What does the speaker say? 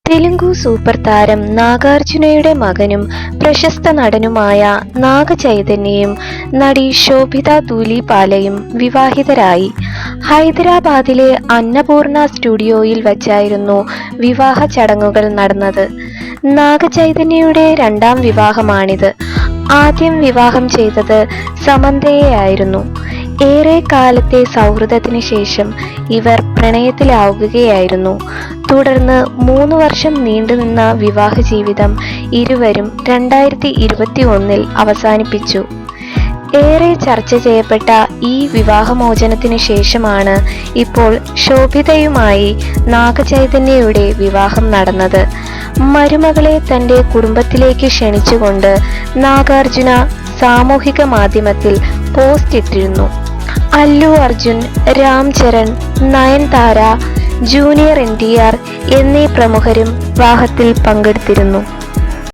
Telugu super താരം നാഗാർജുനയുടെ മകനും പ്രശസ്ത നടനുമായ നാഗചൈതന്യയും നടി ശോഭിത ധൂലിപാലയും വിവാഹിതരായി. ഹൈദരാബാദിലെ അന്നപൂർണ സ്റ്റുഡിയോയിൽ വച്ചായിരുന്നു വിവാഹ ചടങ്ങുകൾ നടന്നത്. നാഗചൈതന്യയുടെ രണ്ടാം വിവാഹമാണിത്. ആദ്യം വിവാഹം ചെയ്തത് സമന്തയെയായിരുന്നു. ഏറെ കാലത്തെ സൗഹൃദത്തിന് ശേഷം ഇവർ പ്രണയത്തിലാവുകയായിരുന്നു. തുടർന്ന് 3 വർഷം നീണ്ടുനിന്ന വിവാഹ ജീവിതം ഇരുവരും 2021 അവസാനിപ്പിച്ചു. ഏറെ ചർച്ച ചെയ്യപ്പെട്ട ഈ വിവാഹമോചനത്തിനു ശേഷമാണ് ഇപ്പോൾ ശോഭിതയുമായി നാഗചൈതന്യയുടെ വിവാഹം നടന്നത്. മരുമകളെ തന്റെ കുടുംബത്തിലേക്ക് ക്ഷണിച്ചുകൊണ്ട് നാഗാർജുന സാമൂഹിക മാധ്യമത്തിൽ പോസ്റ്റ് ഇട്ടിരുന്നു. അല്ലു അർജുൻ, രാം ചരൺ, നയൻതാര, ജൂനിയർ NTR എന്നീ പ്രമുഖരും വിവാഹത്തിൽ പങ്കെടുത്തിരുന്നു.